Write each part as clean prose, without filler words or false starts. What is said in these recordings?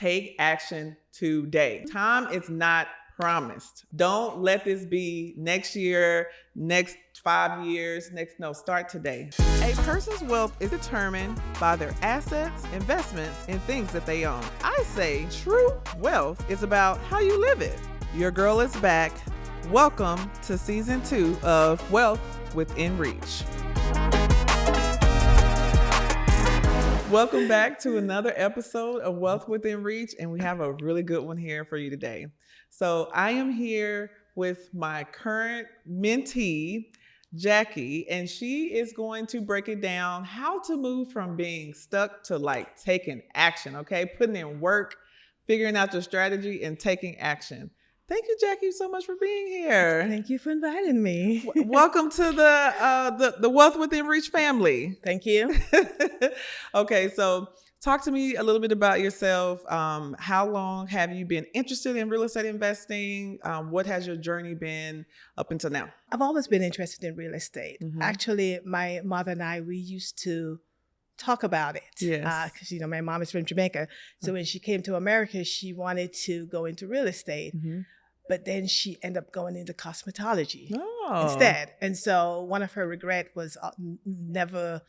take action today. Time is not promised. Don't let this be next year, next 5 years, start today. A person's wealth is determined by their assets, investments, and things that they own. I say true wealth is about how you live it. Your girl is back. Welcome to season 2 of Wealth Within Reach. Welcome back to another episode of Wealth Within Reach, and we have a really good one here for you today. So I am here with my current mentee, Jackie, and she is going to break it down how to move from being stuck to like taking action, okay? Putting in work, figuring out your strategy, and taking action. Thank you, Jackie, so much for being here. Thank you for inviting me. Welcome to the Wealth Within Reach family. Thank you. Okay, so talk to me a little bit about yourself. How long have you been interested in real estate investing? What has your journey been up until now? I've always been interested in real estate. Mm-hmm. Actually, my mother and I, we used to talk about it. Yes. Because, my mom is from Jamaica. So when she came to America, she wanted to go into real estate. Mm-hmm. But then she ended up going into cosmetology Oh. instead. And so one of her regrets was never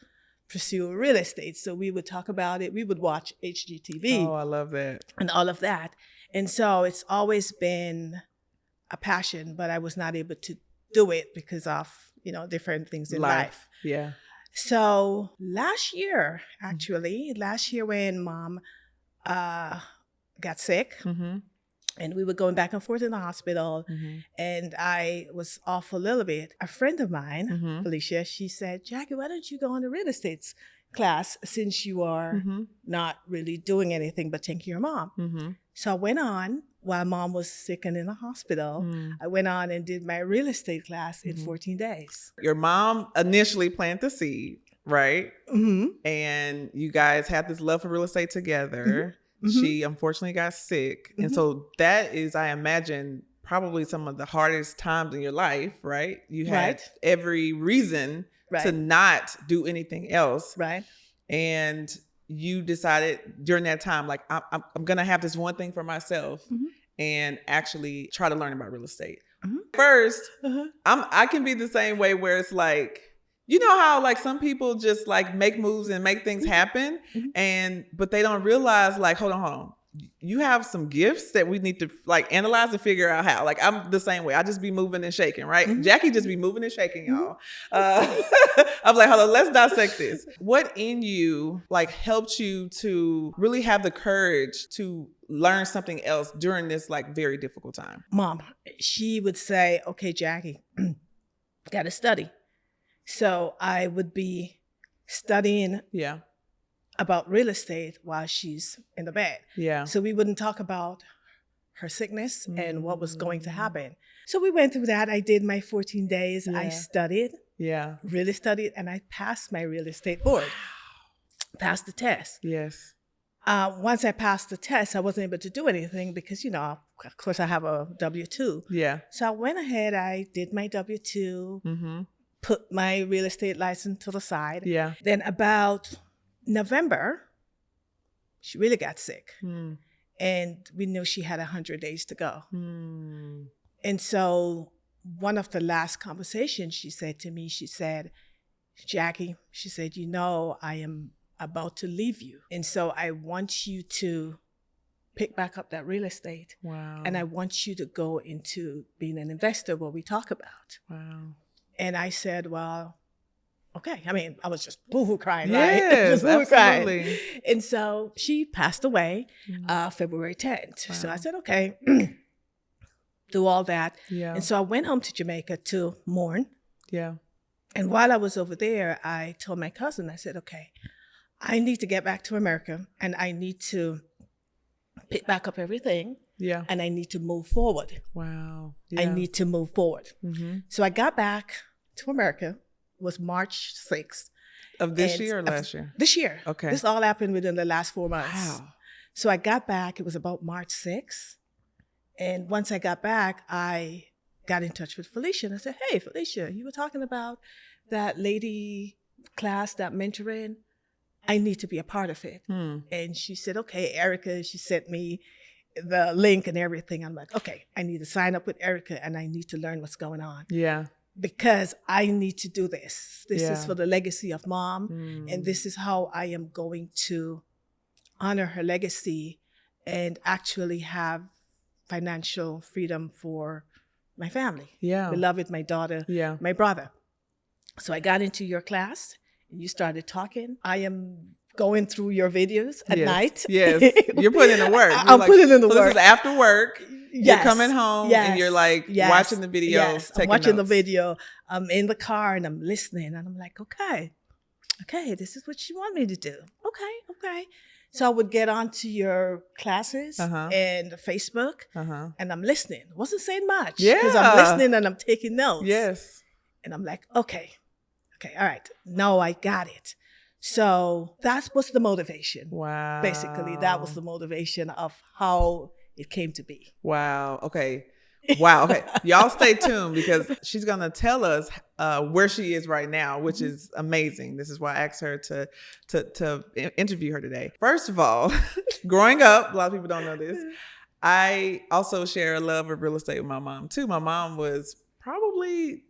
pursue real estate. So we would talk about it. We would watch HGTV. Oh, I love that. And all of that. And so it's always been a passion, but I was not able to do it because of, different things in life. Yeah. So last year when mom got sick, Mm-hmm. and we were going back and forth in the hospital, Mm-hmm. and I was off a little bit. A friend of mine, Mm-hmm. Felicia, she said, Jackie, why don't you go on a real estate class since you are Mm-hmm. not really doing anything but taking care of your mom? Mm-hmm. So I went on while mom was sick and in the hospital. Mm-hmm. I went on and did my real estate class in Mhm. 14 days. Your mom initially planted the seed, right? Mm-hmm. And you guys had this love for real estate together. Mm-hmm. She unfortunately got sick. And Mhm. so that is, I imagine, probably some of the hardest times in your life, right? You had Right. every reason to Right. not do anything else. Right. And you decided during that time, like, I'm going to have this one thing for myself Mhm. and actually try to learn about real estate. Mhm. First, Uh-huh. I can be the same way where it's like, you know how like some people just like make moves and make things happen Mhm. but they don't realize like, hold on. You have some gifts that we need to like analyze and figure out how. Like I'm the same way. I just be moving and shaking, right? Mhm. Jackie just be moving and shaking, y'all. I'm like, hold on, let's dissect this. What in you like helped you to really have the courage to learn something else during this like very difficult time? Mom, she would say, okay, Jackie, got to study. So I would be studying Yeah. about real estate while she's in the bed. Yeah. So we wouldn't talk about her sickness and what was going to Mm. happen. So we went through that. I did my 14 days. I Yeah. studied, Yeah. really studied, and I passed my real estate board, passed the test. Yes. Once I passed the test, I wasn't able to do anything because, of course, I have a W-2. Yeah. So I went ahead, I did my W-2, Mm-hmm. put my real estate license to the side. Yeah. Then about November, she really got sick. Mm. And we knew she had 100 days to go. Mm. And so one of the last conversations she said to me, she said, Jackie, she said, I am about to leave you. And so I want you to pick back up that real estate. Wow. And I want you to go into being an investor, what we talk about. Wow. And I said, well, okay. I mean, I was just boo-hoo crying, Yes, right? Just boo-hoo crying. absolutely. And so she passed away Mhm. February 10th. So Wow. I said, okay, do all that. Yeah. And so I went home to Jamaica to mourn. Yeah. And while I was over there, I told my cousin, I said, okay, I need to get back to America and I need to pick back up everything Yeah. and I need to move forward. Wow. I Yeah. need to move forward. Mm-hmm. So I got back to America. It was March 6th. Of this And year or of last year? This year. Okay. This all happened within the last 4 months. Wow. So I got back. It was about March 6th. And once I got back, I got in touch with Felicia. And I said, hey, Felicia, you were talking about that lady class, that mentoring. I need to be a part of it. Hmm. And she said, okay, Erica, she sent me the link and everything. I'm like, okay, I need to sign up with Erica and I need to learn what's going on. Yeah. Because I need to do this. This is Yeah. for the legacy of Mom. Hmm. And this is how I am going to honor her legacy and actually have financial freedom for my family. Yeah. Beloved, my daughter, Yeah. my brother. So I got into your class and you started talking. I am going through your videos at Yes. night. Yes. You're putting in the work. I'm putting in the so work. This is after work. Yes. You're coming home and you're like watching the video. Yes. I'm watching the video. I'm in the car and I'm listening and I'm like, okay, this is what you want me to do. Okay. So I would get onto your classes and Facebook and I'm listening. Wasn't saying much. Yeah. Because I'm listening and I'm taking notes. Yes. And I'm like, okay, all right. No, I got it. So that was the motivation. Wow. Basically, that was the motivation of how it came to be. Wow. Okay. Wow. Okay. Y'all stay tuned because she's going to tell us where she is right now, which is amazing. This is why I asked her to interview her today. First of all, growing up, a lot of people don't know this. I also share a love of real estate with my mom too. My mom was probably,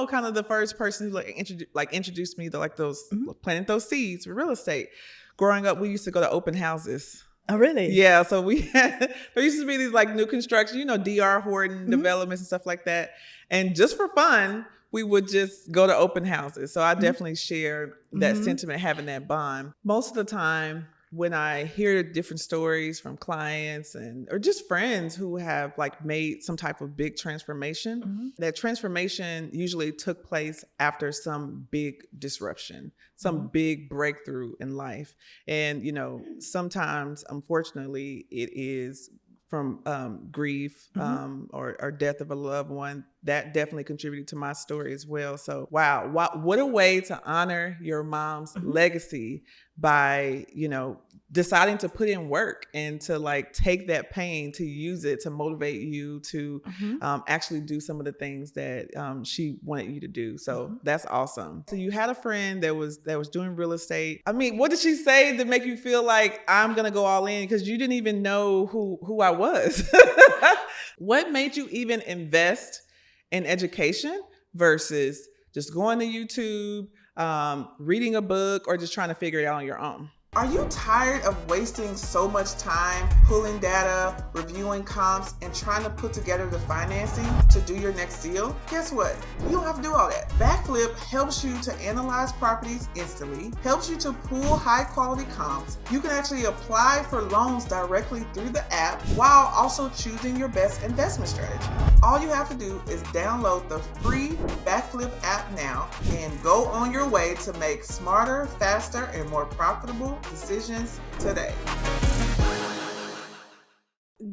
kind of the first person who introduced me to those planting those seeds for real estate. Growing up, we used to go to open houses. Oh, really? Yeah. So there used to be these new construction, DR Horton developments and stuff like that. And just for fun, we would just go to open houses. So I definitely share that sentiment, having that bond. Most of the time, when I hear different stories from clients or just friends who have made some type of big transformation, that transformation usually took place after some big disruption, some big breakthrough in life. And, sometimes, unfortunately, it is from grief or death of a loved one. That definitely contributed to my story as well. So, wow, what a way to honor your mom's legacy by, deciding to put in work and to take that pain to use it to motivate you to actually do some of the things that she wanted you to do. So that's awesome. So you had a friend that was doing real estate. I mean, what did she say to make you feel like I'm going to go all in? Because you didn't even know who I was. What made you even invest in education versus just going to YouTube, reading a book, or just trying to figure it out on your own? Are you tired of wasting so much time pulling data, reviewing comps, and trying to put together the financing to do your next deal? Guess what? You don't have to do all that. Backflip helps you to analyze properties instantly, helps you to pull high quality comps. You can actually apply for loans directly through the app while also choosing your best investment strategy. All you have to do is download the free Backflip app now and go on your way to make smarter, faster, and more profitable decisions today.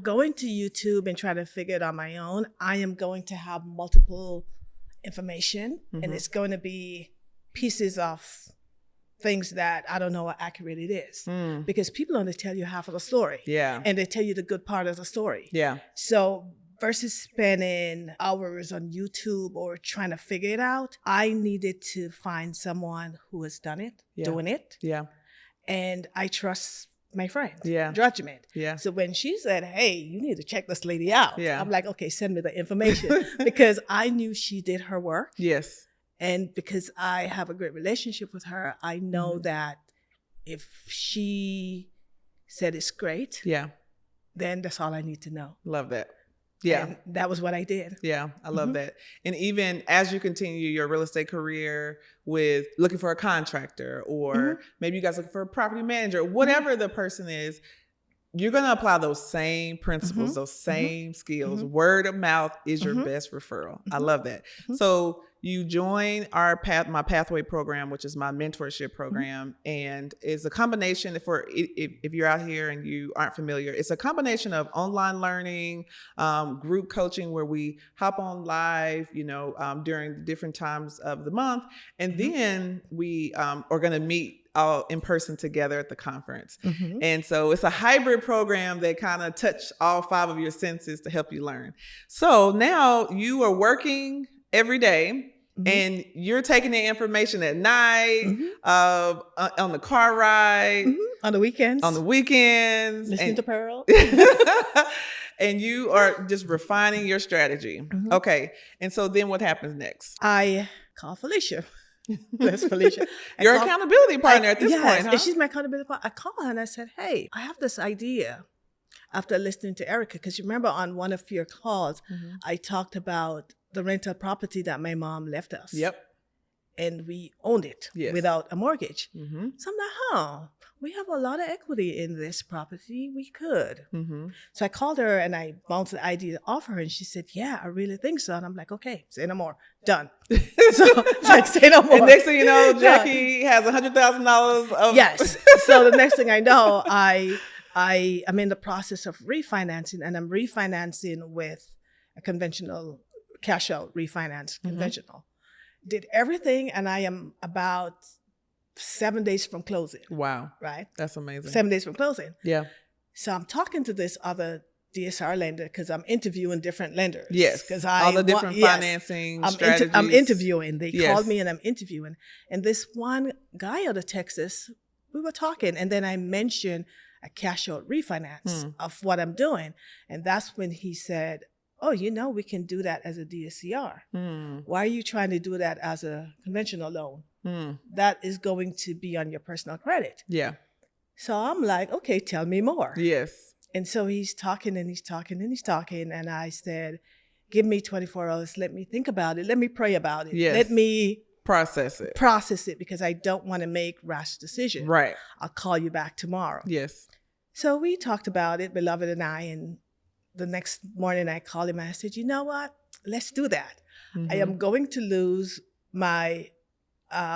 Going to YouTube and trying to figure it on my own, I am going to have multiple information and it's going to be pieces of things that I don't know how accurate it is because people only tell you half of the story. Yeah. And they tell you the good part of the story. Yeah. So versus spending hours on YouTube or trying to figure it out, I needed to find someone who has done it, doing it. Yeah. And I trust my friend Yeah. judgment. Yeah. So when she said, hey, you need to check this lady out, Yeah. I'm like, okay, send me the information because I knew she did her work. Yes. And because I have a great relationship with her, I know that if she said it's great, then that's all I need to know. Love that. Yeah. And that was what I did. Yeah, I love that. And even as you continue your real estate career with looking for a contractor or maybe you guys looking for a property manager, whatever the person is, you're going to apply those same principles, those same skills. Word of mouth is your best referral. I love that. So you join my Pathway program, which is my mentorship program. And it's a combination if you're out here and you aren't familiar, it's a combination of online learning, group coaching where we hop on live, during different times of the month. And then we are going to meet all in person together at the conference. And so it's a hybrid program that kind of touch all 5 of your senses to help you learn. So now you are working every day And you're taking the information at night, on the car ride, on the weekends, listening to Pearl. And you are just refining your strategy. Okay. And so then what happens next? I call Felicia. That's Felicia. Your accountability partner at this point, huh? And she's my accountability partner. I called her and I said, hey, I have this idea after listening to Erica, because you remember on one of your calls, I talked about the rental property that my mom left us. Yep. And we owned it without a mortgage. So I'm like, we have a lot of equity in this property. We could. So I called her and I bounced the idea off her, and she said, yeah, I really think so. And I'm like, okay, say no more. Done. So it's like, say no more. And next thing you know, Jackie has $100,000 of... Yes. So the next thing I know, I am in the process of refinancing, and I'm refinancing with a conventional cash out refinance, conventional. Did everything, and I am about 7 days from closing. Wow. Right? That's amazing. 7 days from closing. Yeah. So I'm talking to this other DSR lender because I'm interviewing different lenders. Yes. Because all the different financing strategies. I'm interviewing. They called me and I'm interviewing. And this one guy out of Texas, we were talking, and then I mentioned a cash out refinance of what I'm doing. And that's when he said, oh, we can do that as a DSCR. Why are you trying to do that as a conventional loan? That is going to be on your personal credit. Yeah. So I'm like, okay, tell me more. Yes. And so he's talking and he's talking and he's talking. And I said, give me 24 hours. Let me think about it. Let me pray about it. Yes. Let me process it because I don't want to make rash decisions. Right. I'll call you back tomorrow. Yes. So we talked about it, beloved and I, and the next morning I called him and I said, you know what? Let's do that. I am going to lose my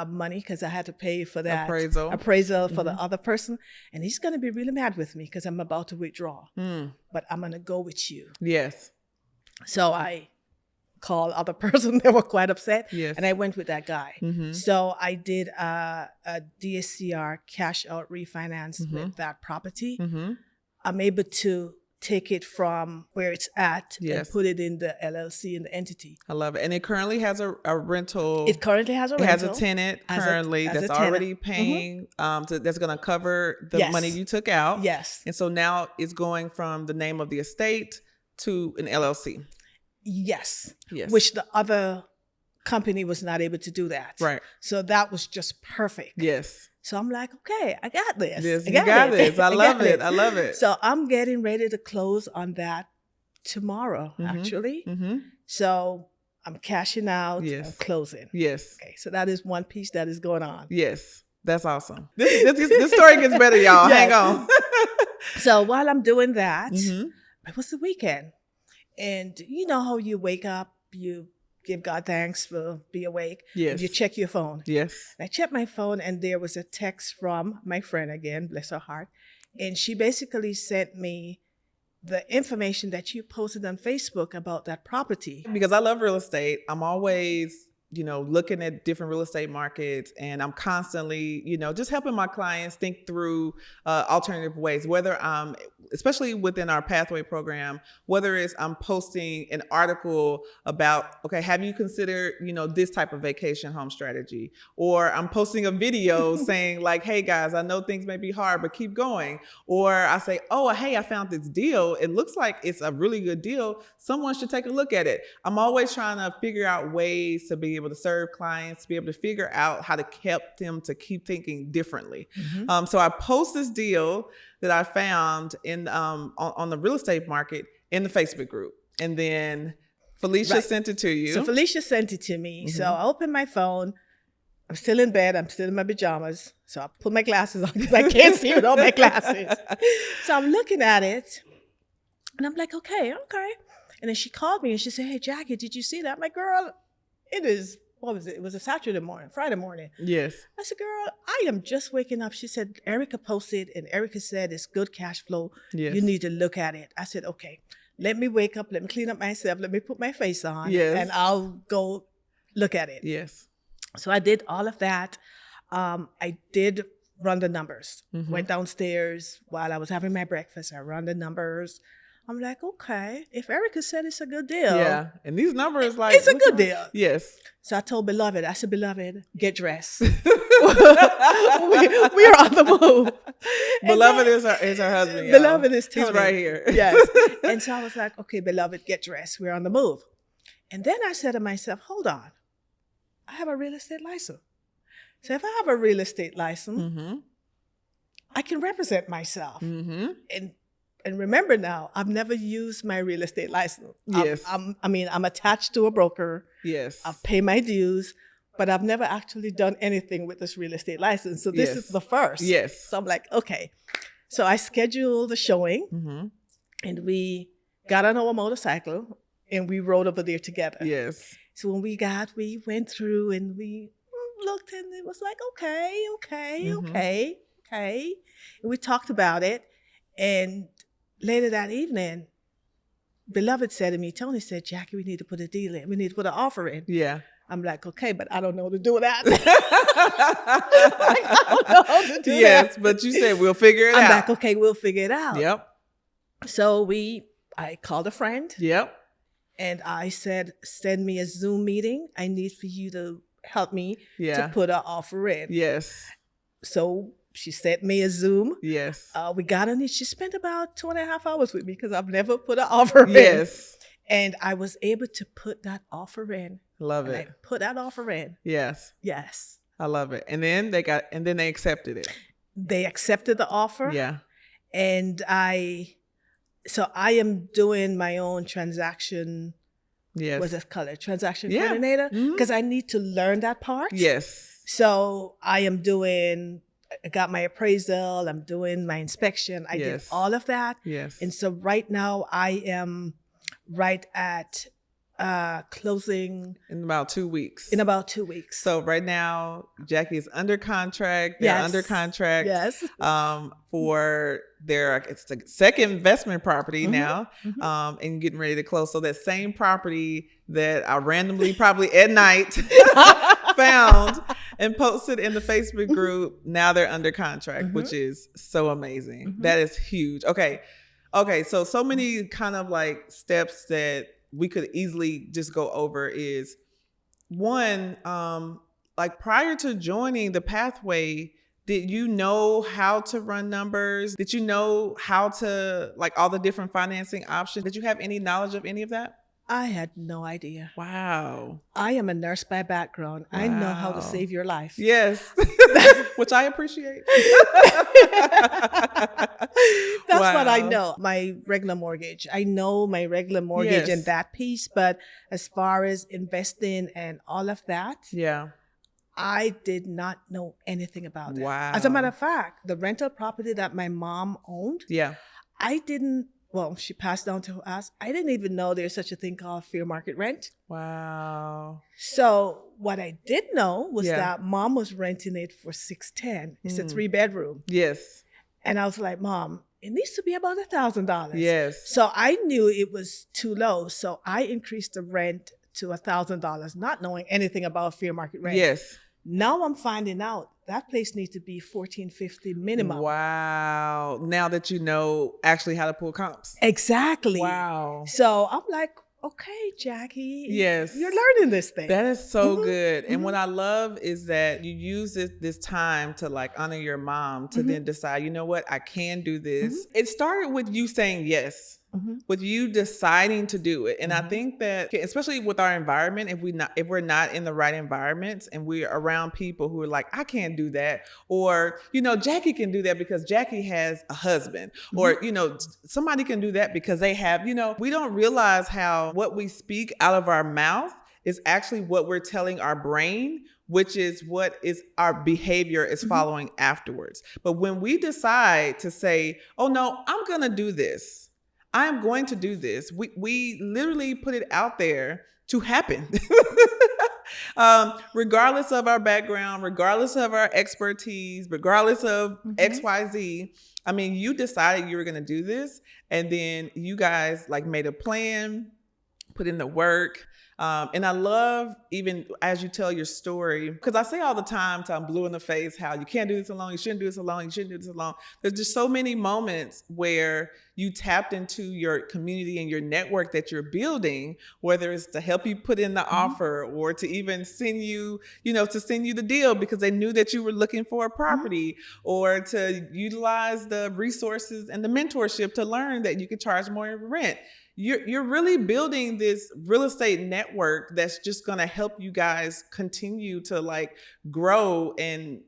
money because I had to pay for that appraisal for the other person. And he's going to be really mad with me because I'm about to withdraw. But I'm going to go with you. Yes. So I called other person. They were quite upset. Yes. And I went with that guy. So I did a DSCR cash out refinance with that property. I'm able to take it from where it's at and put it in the LLC in the entity. I love it. And it currently has a rental. It currently has a rental. It has a tenant currently that's already paying, that's going to cover the money you took out. Yes. And so now it's going from the name of the estate to an LLC. Yes. Yes. Which the other company was not able to do that. Right. So that was just perfect. Yes. So I'm like, okay, I got this. Yes, you got this. I love it. I love it. So I'm getting ready to close on that tomorrow, actually. So I'm cashing out and closing. Yes. Okay. So that is one piece that is going on. Yes. That's awesome. This story gets better, y'all. Hang on. So while I'm doing that, it was the weekend. And you know how you wake up, you give God thanks for be awake. Yes. You check your phone. Yes. And I checked my phone and there was a text from my friend again, bless her heart. And she basically sent me the information that you posted on Facebook about that property. Because I love real estate, I'm always, looking at different real estate markets, and I'm constantly, just helping my clients think through alternative ways, whether I'm, especially within our pathway program, whether it's I'm posting an article about, okay, have you considered, this type of vacation home strategy? Or I'm posting a video saying like, hey guys, I know things may be hard, but keep going. Or I say, oh, hey, I found this deal. It looks like it's a really good deal. Someone should take a look at it. I'm always trying to figure out ways to be able to serve clients, to be able to figure out how to help them to keep thinking differently. So I post this deal that I found in on the real estate market in the Facebook group. And then Felicia sent it to you. So Felicia sent it to me. So I opened my phone. I'm still in bed. I'm still in my pajamas. So I put my glasses on because I can't see without my glasses. So I'm looking at it and I'm like, okay. And then she called me and she said, hey, Jackie, did you see that? My girl, it is, what was it? It was a Friday morning. Yes. I said, girl, I am just waking up. She said, Erica posted and Erica said it's good cash flow. Yes. You need to look at it. I said, okay, let me wake up. Let me clean up myself. Let me put my face on. Yes. And I'll go look at it. Yes. So I did all of that. I did run the numbers. Went downstairs while I was having my breakfast. I ran the numbers. I'm like, okay, if Erica said it's a good deal, Yeah. And these numbers, like, it's a look good at- deal. Yes. So I told Beloved, I said, Beloved, get dressed. we are on the move. Beloved is her husband. Y'all. Beloved is Tony. He's right here. Yes. And so I was like, okay, Beloved, get dressed. We're on the move. And then I said to myself, hold on. I have a real estate license. So if I have a real estate license, Mm-hmm. I can represent myself. Mm-hmm. And remember now, I've never used my real estate license. Yes. I'm attached to a broker. Yes. I've paid my dues, but I've never actually done anything with this real estate license. So this Yes. is the first. Yes. So I'm like, okay. So I scheduled the showing, Mm-hmm. and we got on our motorcycle and we rode over there together. Yes. So when we went through and we looked, and it was like, okay. Mhm. And we talked about it. And later that evening, Beloved said to me, Tony said, Jackie, we need to put a deal in. We need to put an offer in. Yeah. I'm like, okay, but I don't know how to do that. I don't know how to do yes, that. but you said we'll figure it I'm out. like, okay, we'll figure it out. Yep. So I called a friend, Yep. and I said, send me a Zoom meeting. I need for you to help me Yeah. to put an offer in. Yes. So she sent me a Zoom. Yes. We got on it. She spent about 2.5 hours with me because I've never put an offer in. Yes. And I was able to put that offer in. Love And it. I put that offer in. Yes. Yes. I love it. And then they accepted it. They accepted the offer. Yeah. And I am doing my own transaction. Yes. What's that color? Transaction Yeah. coordinator. Mhm. Because I need to learn that part. Yes. So I got my appraisal. I'm doing my inspection. I did Yes. all of that. Yes. And so right now I am right at closing in about 2 weeks. in about 2 weeks. So right now, Jackie is under contract. They're Yes. under contract. Yes. For it's the second investment property Mhm. now, Mhm. and getting ready to close. So that same property that I randomly, probably at night, found and posted in the Facebook group. Now they're under contract, Mhm. which is so amazing. Mhm. That is huge. Okay. So many kind of like steps that we could easily just go over is one, like prior to joining the pathway, did you know how to run numbers? Did you know how to, like, all the different financing options? Did you have any knowledge of any of that? I had no idea. Wow. I am a nurse by background. I know how to Wow. save your life. Yes. Which I appreciate. That's what I Wow. know. My regular mortgage. I know my regular mortgage Yes. and that piece, but as far as investing and all of that, Yeah. I did not know anything about it. Wow. As a matter of fact, the rental property that my mom owned, Yeah. she passed on to us. I didn't even know there's such a thing called fair market rent. Wow. So what I did know was Yeah. that mom was renting it for $610. It's a 3-bedroom. Yes. And I was like, Mom, it needs to be about $1,000. Yes. So I knew it was too low. So I increased the rent to $1,000, not knowing anything about fair market rent. Yes. Now I'm finding out that place needs to be $1,450 minimum. Wow. Now that you know actually how to pull comps. Exactly. Wow. So I'm like, okay, Jackie. Yes. You're learning this thing. That is so Mhm. good. And Mhm. what I love is that you use this time to like honor your mom to Mhm. then decide, you know what, I can do this. It started with you saying yes. Mhm. With you deciding to do it. And I Mhm. think that, especially with our environment, if we're not in the right environments and we're around people who are like, I can't do that, or, Jackie can do that because Jackie has a husband, or, somebody can do that because they have, we don't realize how what we speak out of our mouth is actually what we're telling our brain, which is what is our behavior is following afterwards. But when we decide to say, oh no, I'm going to do this, I'm going to do this. We literally put it out there to happen. Regardless of our background, regardless of our expertise, regardless of XYZ. I mean, you decided you were going to do this, and then you guys like made a plan, put in the work. And I love, even as you tell your story, because I say all the time to I'm blue in the face, how you can't do this alone, you shouldn't do this alone, you shouldn't do this alone. There's just so many moments where you tapped into your community and your network that you're building, whether it's to help you put in the offer or to even send you, to send you the deal because they knew that you were looking for a property, or to utilize the resources and the mentorship to learn that you could charge more in rent. You're really building this real estate network that's just going to help you guys continue to like grow and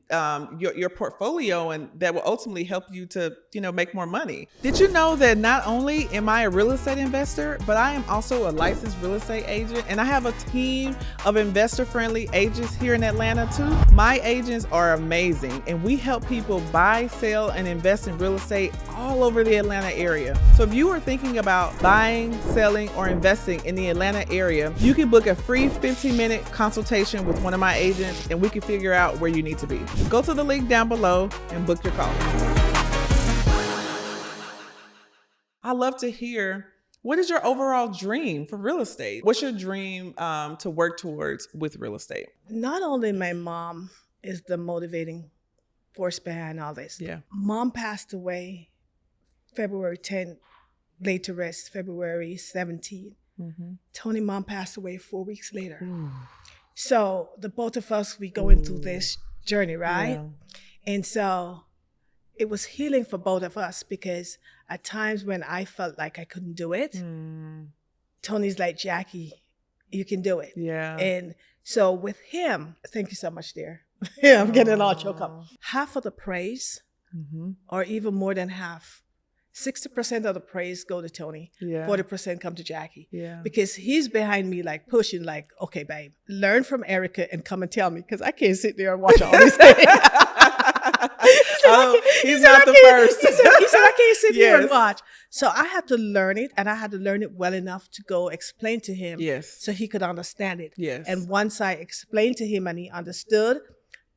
your portfolio, and that will ultimately help you to make more money. Did you know that not only am I a real estate investor, but I am also a licensed real estate agent, and I have a team of investor-friendly agents here in Atlanta too. My agents are amazing, and we help people buy, sell, and invest in real estate all over the Atlanta area. So if you are thinking about buying, selling, or investing in the Atlanta area, you can book a free 15-minute consultation with one of my agents, and we can figure out where you need to be. Go to the link down below and book your call. I love to hear, what is your overall dream for real estate? What's your dream to work towards with real estate? Not only my mom is the motivating force behind all this. Yeah. Mom passed away February 10th, laid to rest February 17th. Tony, mom passed away 4 weeks later. Ooh. So the both of us, we going through this journey, right? Yeah. And so it was healing for both of us, because at times when I felt like I couldn't do it, Tony's like, Jackie, you can do it. Yeah. And so with him, thank you so much, dear. Yeah, I'm getting all choked up. Half of the praise, or even more than half, 60% of the praise go to Tony. Yeah. 40% come to Jackie. Yeah. Because he's behind me, like pushing, like, okay, babe, learn from Erica and come and tell me, because I can't sit there and watch all these things. He's not the first. He said, I can't sit here and Yes. watch. So I had to learn it, and I had to learn it well enough to go explain to him, Yes. so he could understand it. Yes. And once I explained to him and he understood,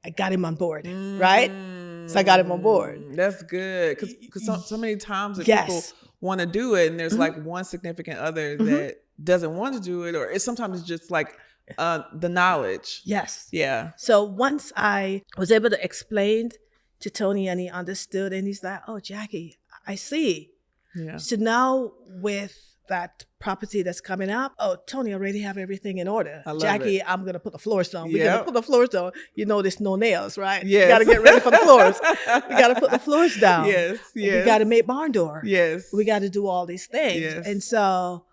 I got him on board, right? So I got him on board. That's good, because so many times that Yes. people want to do it, and there's like one significant other that doesn't want to do it, or it's sometimes it's just like the knowledge. Yes. Yeah. So once I was able to explain to Tony and he understood, and he's like, oh, Jackie, I see. Yeah. So now with that property that's coming up, oh, Tony already have everything in order. I love Jackie, it. I'm going to put the floors down. We're Yep. going to put the floors down. There's no nails, right? Yes. We got to get ready for the floors. We got to put the floors down. Yes. Yes. We got to make barn door. Yes. We got to do all these things. Yes. And so,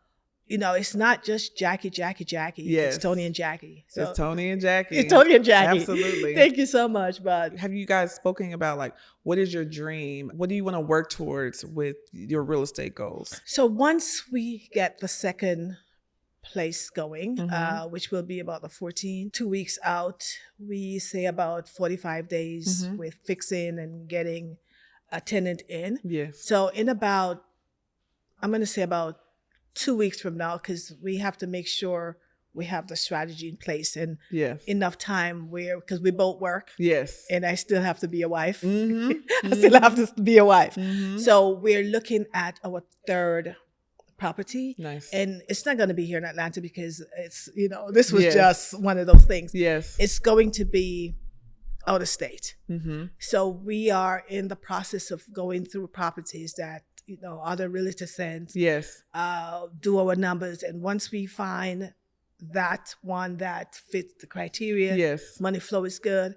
it's not just Jackie. Yes. It's Tony and Jackie. So It's Tony and Jackie. It's Tony and Jackie. Absolutely. Thank you so much. But Have you guys spoken about like, what is your dream? What do you want to work towards with your real estate goals? so once we get the second place going, which will be about the 14, 2 weeks out, we say about 45 days with fixing and getting a tenant in. Yes. So in about, I'm going to say about 2 weeks from now, because we have to make sure we have the strategy in place and Yes. enough time because we both work, Yes. and I still have to be a wife. Mm-hmm. I still have to be a wife. Mm-hmm. So we're looking at our third property. Nice. And it's not going to be here in Atlanta, because it's, this was Yes. just one of those things. Yes. It's going to be out of state. Mm-hmm. So we are in the process of going through properties that, other realtor sends, Yes. do our numbers. And once we find that one that fits the criteria, Yes. money flow is good,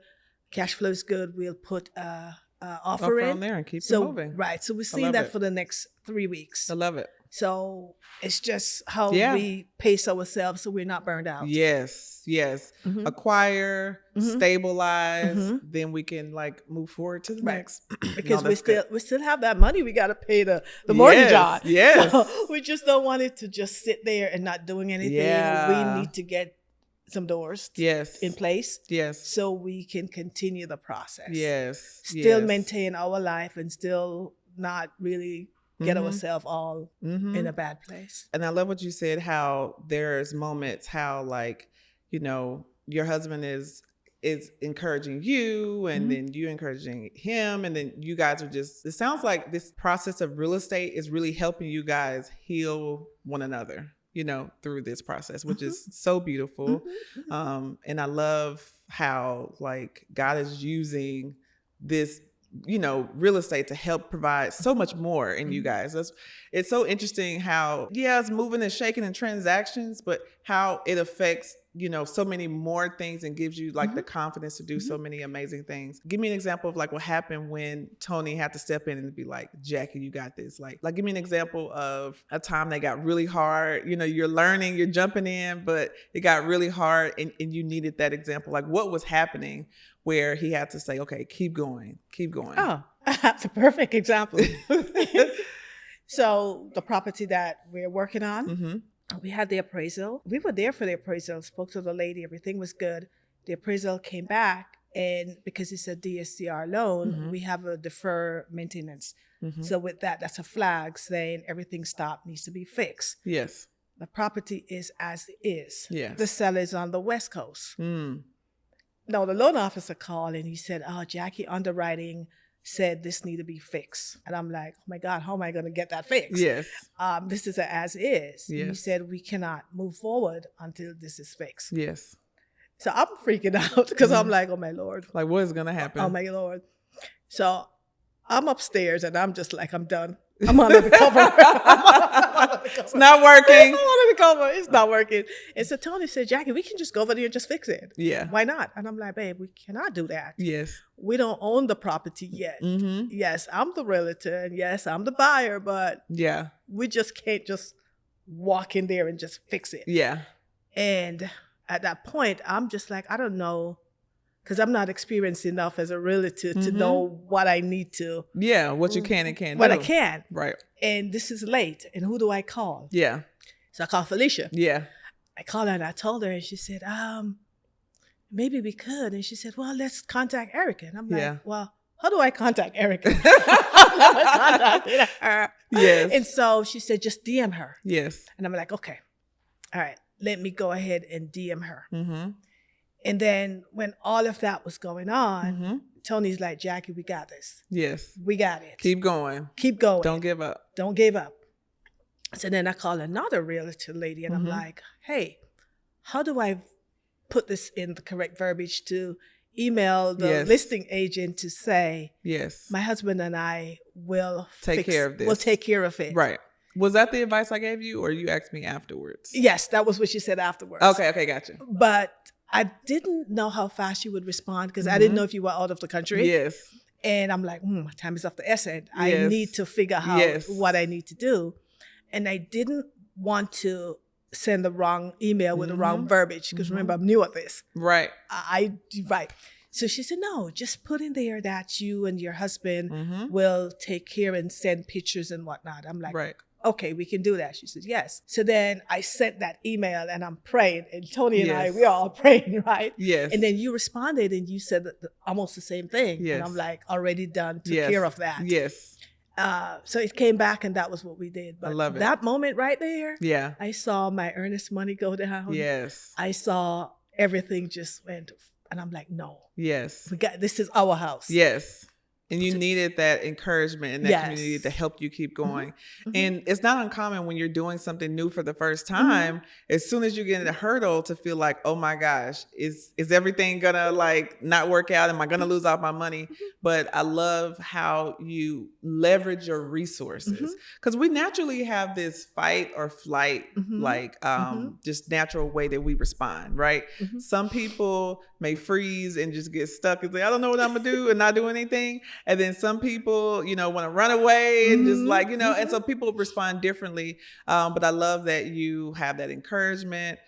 cash flow is good, we'll put a offer Offer in. on there and keep it So, moving. right. So we're love seeing that it. for the next 3 weeks. I love it. So it's just how Yeah. we pace ourselves so we're not burned out. Yes. Yes. Mhm. Acquire, Mhm. stabilize, Mhm. then we can like move forward to the Right. next. Because No, that's good. we still have that money we got to pay the mortgage on. Yes. So we just don't want it to just sit there and not doing anything. Yeah. We need to get some doors Yes. in place Yes. so we can continue the process. Yes. Still yes. maintain our life and still not really get Mhm. ourselves all Mhm. in a bad place. And I love what you said, how there's moments how like, your husband is encouraging you, and Mhm. then you encouraging him, and then you guys are just, it sounds like this process of real estate is really helping you guys heal one another. through this process, which is so beautiful. And I love how like God is using this, real estate to help provide so much more in you guys. It's so interesting how, it's moving and shaking in transactions, but how it affects, so many more things and gives you like the confidence to do so many amazing things. Give me an example of like what happened when Tony had to step in and be like, Jackie, you got this. Like give me an example of a time that got really hard. You're learning, you're jumping in, but it got really hard and you needed that example. Like what was happening where he had to say, okay, keep going. Oh, that's a perfect example. So the property that we're working on, we had the appraisal. We were there for the appraisal, spoke to the lady, everything was good. The appraisal came back, and because it's a DSCR loan, we have a defer maintenance. So with that, that's a flag saying everything stopped, needs to be fixed. Yes. The property is as it is. Yes. The seller is on the West Coast. No, the loan officer called and he said, oh, Jackie, underwriting said this need to be fixed. And I'm like, oh my God, how am I going to get that fixed? Yes. This is a as is. Yes. And he said, we cannot move forward until this is fixed. Yes. So I'm freaking out because I'm like, oh my Lord. Like what is going to happen? Oh my Lord. So I'm upstairs and I'm just like, I'm done. I'm under the cover. It's not working. I'm under the cover. It's not working. And so Tony said, Jackie, we can just go over there and just fix it. Yeah. Why not? And I'm like, babe, we cannot do that. Yes. We don't own the property yet. Yes, I'm the realtor and yes, I'm the buyer, but we just can't just walk in there and just fix it. Yeah. And at that point, I'm just like, I don't know, because I'm not experienced enough as a realtor to know what I need to. Yeah, what you can and can't do. What I can. Right. And this is late. And who do I call? Yeah. So I called Felicia. Yeah. I called her and I told her, and she said, maybe we could. And she said, well, let's contact Erica. And I'm like, well, how do I contact Erica? I've never contacted her. Yes. And so she said, just DM her. Yes. And I'm like, okay. All right. Let me go ahead and DM her. And then when all of that was going on, Tony's like, Jackie, we got this. Yes. We got it. Keep going. Keep going. Don't give up. Don't give up. So then I called another realtor lady and I'm like, hey, how do I put this in the correct verbiage to email the listing agent to say, my husband and I will take care of this. We'll take care of it. Right. Was that the advice I gave you or you asked me afterwards? Yes, that was what she said afterwards. Okay, gotcha. But I didn't know how fast she would respond because I didn't know if you were out of the country. Yes. And I'm like, time is of the essence. I need to figure out what I need to do. And I didn't want to send the wrong email with the wrong verbiage because remember, I'm new at this. Right. Right. So she said, no, just put in there that you and your husband will take care and send pictures and whatnot. I'm like, okay, we can do that. She said, yes. So then I sent that email and I'm praying. And Tony and I, we're all praying, right? Yes. And then you responded and you said almost the same thing. Yes. And I'm like, already done, took care of that. Yes. So it came back and that was what we did. But I love it. That moment right there, yeah, I saw my earnest money go down. Yes. I saw everything just went, and I'm like, no. Yes. This is our house. Yes. And you needed that encouragement in that community to help you keep going. And it's not uncommon when you're doing something new for the first time, as soon as you get in a hurdle to feel like, oh my gosh, is everything gonna like not work out? Am I gonna lose all my money? But I love how you leverage your resources because we naturally have this fight or flight, like just natural way that we respond, right? Some people may freeze and just get stuck and say, I don't know what I'm gonna do and not do anything. And then some people, want to run away and just like, and so people respond differently. But I love that you have that encouragement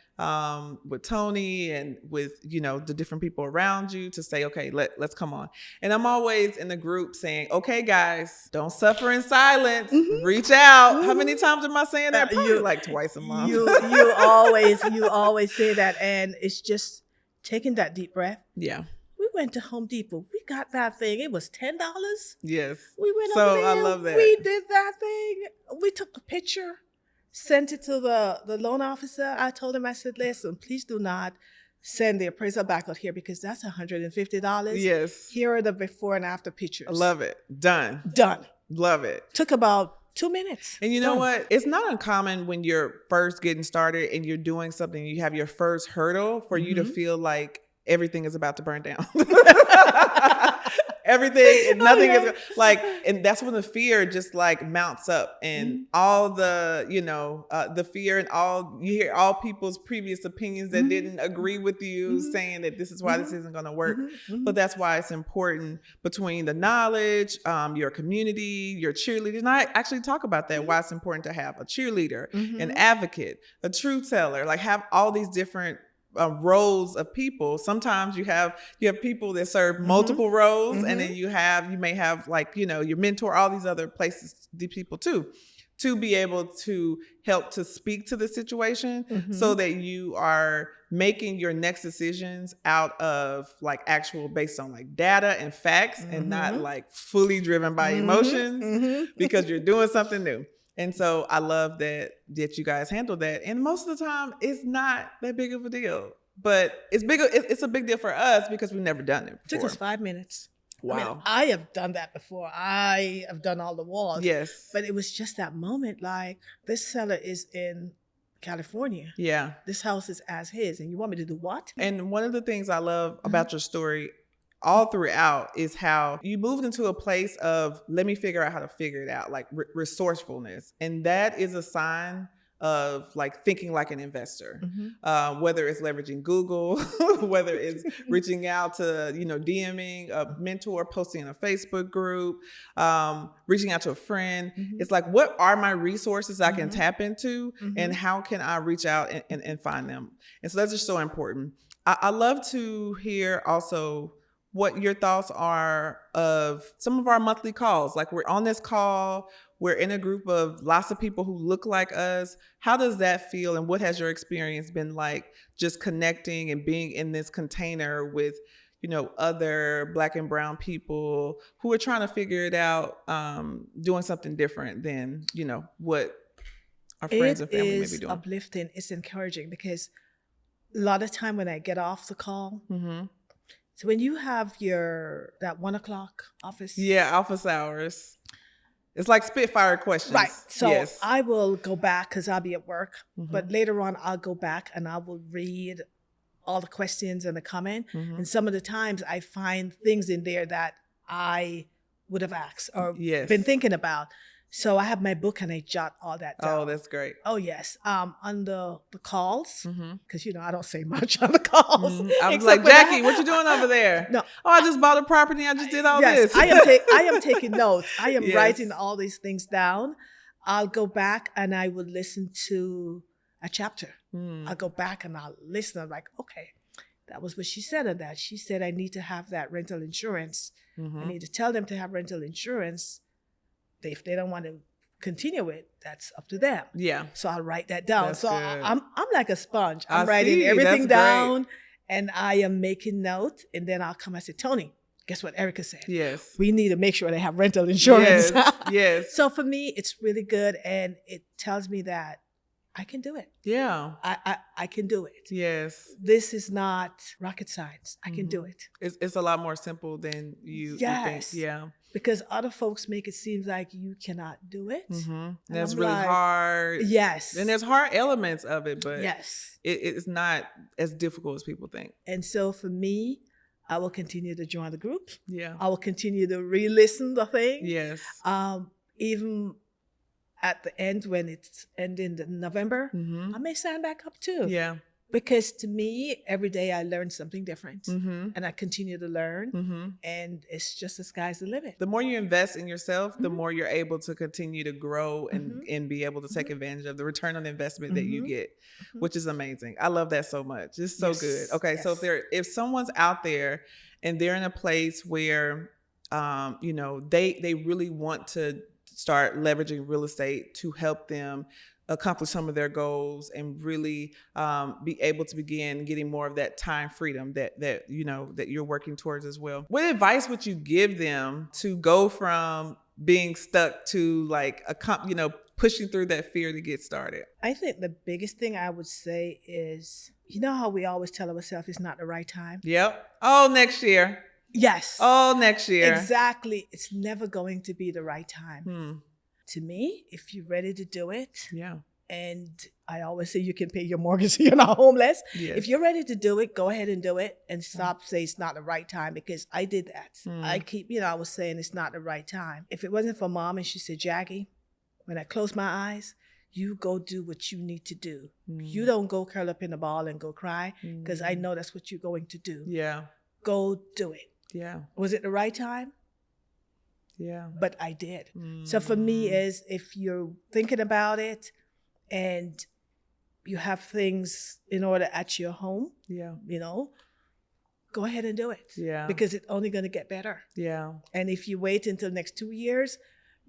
with Tony and with, the different people around you to say, okay, let's come on. And I'm always in the group saying, okay, guys, don't suffer in silence. Reach out. How many times am I saying that? Probably like twice a month. You always say that. And it's just taking that deep breath. Yeah. We went to Home Depot. We got that thing. It was $10. Yes. We went so over there. I love that. We did that thing. We took a picture, sent it to the loan officer. I told him, I said, listen, please do not send the appraisal back out here because that's $150. Yes. Here are the before and after pictures. I love it. Done. Done. Love it. Took about 2 minutes. And you know Done. what? It's not uncommon when you're first getting started and you're doing something, you have your first hurdle for you to feel like everything is about to burn down. Everything and nothing is like, and that's when the fear just like mounts up, and all the, the fear, and all you hear all people's previous opinions that didn't agree with you saying that this is why this isn't going to work. But that's why it's important between the knowledge, your community, your cheerleaders. And I actually talk about that, why it's important to have a cheerleader, an advocate, a truth teller, like have all these different roles of people. Sometimes you have people that serve multiple roles, and then you may have like, your mentor, all these other places, these people too, to be able to help to speak to the situation so that you are making your next decisions out of like actual based on like data and facts and not like fully driven by emotions because you're doing something new. And so I love that you guys handle that. And most of the time, it's not that big of a deal. But it's big. It's a big deal for us because we've never done it before. Took us 5 minutes. Wow. I mean, I have done that before. I have done all the walls. Yes. But it was just that moment, like, this seller is in California. Yeah. This house is as his. And you want me to do what? And one of the things I love about your story all throughout is how you moved into a place of, let me figure out how to figure it out, like resourcefulness. And that is a sign of like thinking like an investor, whether it's leveraging Google, whether it's reaching out to, DMing a mentor, posting in a Facebook group, reaching out to a friend. It's like, what are my resources I can tap into, and how can I reach out and find them? And so that's just so important. I love to hear also what your thoughts are of some of our monthly calls. Like, we're on this call, we're in a group of lots of people who look like us. How does that feel? And what has your experience been like just connecting and being in this container with, other Black and brown people who are trying to figure it out, doing something different than, what our friends and family may be doing? It is uplifting. It's encouraging because a lot of time when I get off the call, so when you have that 1 o'clock office. Yeah, office hours. It's like Spitfire questions. Right. So yes. I will go back because I'll be at work. But later on, I'll go back and I will read all the questions and the comment. And some of the times I find things in there that I would have asked or been thinking about. So I have my book and I jot all that down. Oh, that's great. Oh, yes. On the calls, because, I don't say much on the calls. I was like, Jackie, what you doing over there? No. Oh, I just bought a property. I just did all this. I am taking notes. I am writing all these things down. I'll go back and I will listen to a chapter. I'll go back and I'll listen. I'm like, okay, that was what she said on that. She said, I need to have that rental insurance. I need to tell them to have rental insurance. If they don't want to continue it, that's up to them. Yeah. So I'll write that down. That's so good. I'm like a sponge. I'm writing everything down and I am making notes. And then I'll come and say, Tony, guess what Erica said? Yes. We need to make sure they have rental insurance. Yes. So for me, it's really good. And it tells me that I can do it. Yeah. I can do it. Yes. This is not rocket science. I can do it. It's a lot more simple than you think. Yeah. Because other folks make it seem like you cannot do it. That's really hard. Yes. And there's hard elements of it, but yes, it's not as difficult as people think. And so for me, I will continue to join the group. Yeah. I will continue to re-listen the thing. Yes. Even at the end, when it's ending in November, I may sign back up too. Yeah. Because to me, every day I learn something different and I continue to learn and it's just the sky's the limit. The more you invest in yourself, the more you're able to continue to grow and be able to take advantage of the return on investment that you get, which is amazing. I love that so much. It's so good. Okay. So if someone's out there and they're in a place where, they really want to start leveraging real estate to help them accomplish some of their goals and really be able to begin getting more of that time freedom that you're working towards as well. What advice would you give them to go from being stuck to like pushing through that fear to get started? I think the biggest thing I would say is, how we always tell ourselves it's not the right time. Yep. Oh, next year. Yes. Oh, next year. Exactly. It's never going to be the right time. to me, if you're ready to do it, Yeah. and I always say you can pay your mortgage so you're not homeless. Yes. If you're ready to do it, go ahead and do it and stop saying it's not the right time, because I did that. I keep, I was saying it's not the right time. If it wasn't for Mom and she said, Jackie, when I close my eyes, you go do what you need to do. You don't go curl up in a ball and go cry, because I know that's what you're going to do. Yeah. Go do it. Yeah. Was it the right time? Yeah. But I did. So for me is, if you're thinking about it and you have things in order at your home, Yeah. go ahead and do it. Yeah. Because it's only going to get better. Yeah. And if you wait until the next 2 years,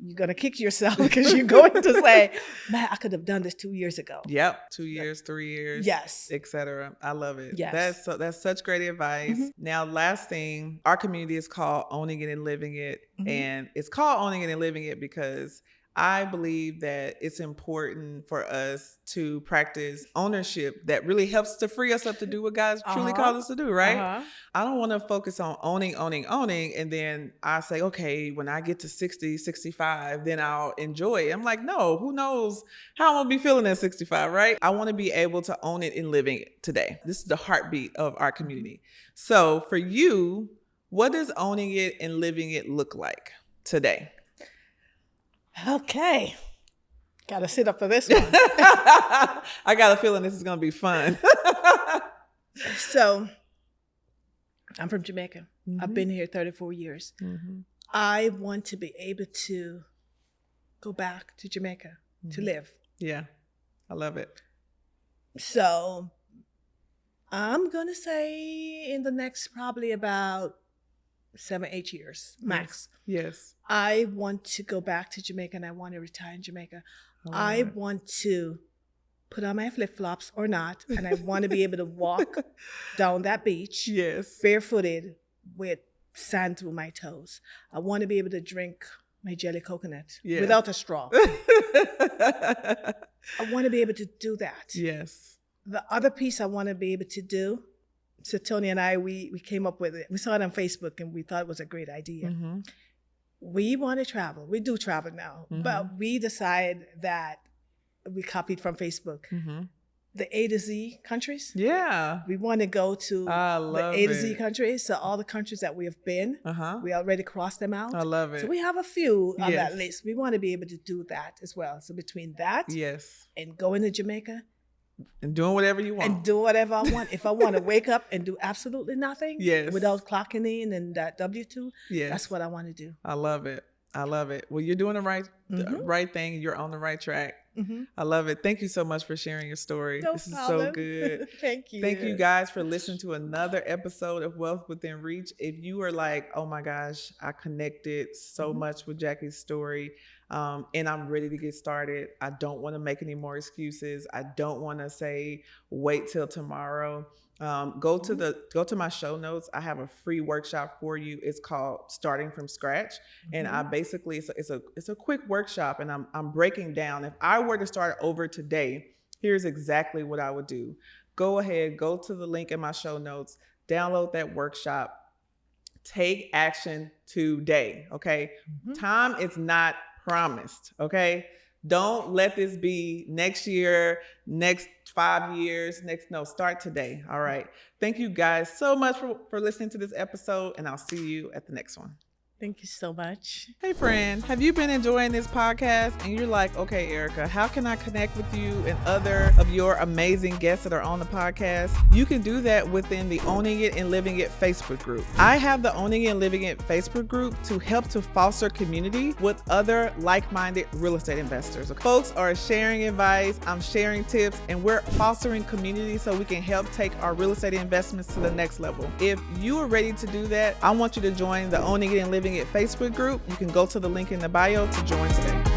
you're going to kick yourself, because you're going to say, man, I could have done this 2 years ago. Yep. 2 years, 3 years. Yes. Etc. I love it. Yes. That's such great advice. Now, last thing, our community is called Owning It and Living It. And it's called Owning It and Living It because I believe that it's important for us to practice ownership that really helps to free us up to do what God's truly called us to do, right? I don't want to focus on owning, and then I say, okay, when I get to 60, 65, then I'll enjoy it. I'm like, no, who knows how I'm going to be feeling at 65, right? I want to be able to own it and living it today. This is the heartbeat of our community. So for you, what does owning it and living it look like today? Okay. Got to sit up for this one. I got a feeling this is going to be fun. So, I'm from Jamaica. I've been here 34 years. I want to be able to go back to Jamaica to live. Yeah, I love it. So, I'm going to say in the next probably about 7-8 years max. Yes. I want to go back to Jamaica, and I want to retire in Jamaica. I want to put on my flip-flops or not, and I want to be able to walk down that beach, yes, barefooted with sand through my toes. I want to be able to drink my jelly coconut without a straw. I want to be able to do that. Yes. The other piece I want to be able to do, so Tony and I, we came up with it. We saw it on Facebook, and we thought it was a great idea. We want to travel. We do travel now, but we decided that we copied from Facebook. The A to Z countries. Yeah. We want to go to the A to Z countries. So all the countries that we have been, we already crossed them out. I love it. So we have a few on that list. We want to be able to do that as well. So between that and going to Jamaica, and doing whatever you want. And do whatever I want. If I want to wake up and do absolutely nothing without clocking in and that W-2, that's what I want to do. I love it. I love it. Well, you're doing the right thing. You're on the right track. I love it. Thank you so much for sharing your story. No this problem. is so good. Thank you. Thank you guys for listening to another episode of Wealth Within Reach. If you are like, oh my gosh, I connected so much with Jackie's story, and I'm ready to get started. I don't want to make any more excuses. I don't want to say, wait till tomorrow. Go to my show notes. I have a free workshop for you. It's called Starting from Scratch. And I basically, it's a quick workshop, and I'm breaking down. If I were to start over today, here's exactly what I would do. Go ahead, go to the link in my show notes, download that workshop, take action today. Okay. Time is not promised. Okay. Don't let this be next year, next 5 years, start today. All right. Thank you guys so much for listening to this episode, and I'll see you at the next one. Thank you so much. Hey friend, have you been enjoying this podcast and you're like, okay, Erica, how can I connect with you and other of your amazing guests that are on the podcast? You can do that within the Owning It and Living It Facebook group. I have the Owning It and Living It Facebook group to help to foster community with other like-minded real estate investors. Folks are sharing advice, I'm sharing tips, and we're fostering community so we can help take our real estate investments to the next level. If you are ready to do that, I want you to join the Owning It and Living It Facebook group. You can go to the link in the bio to join today.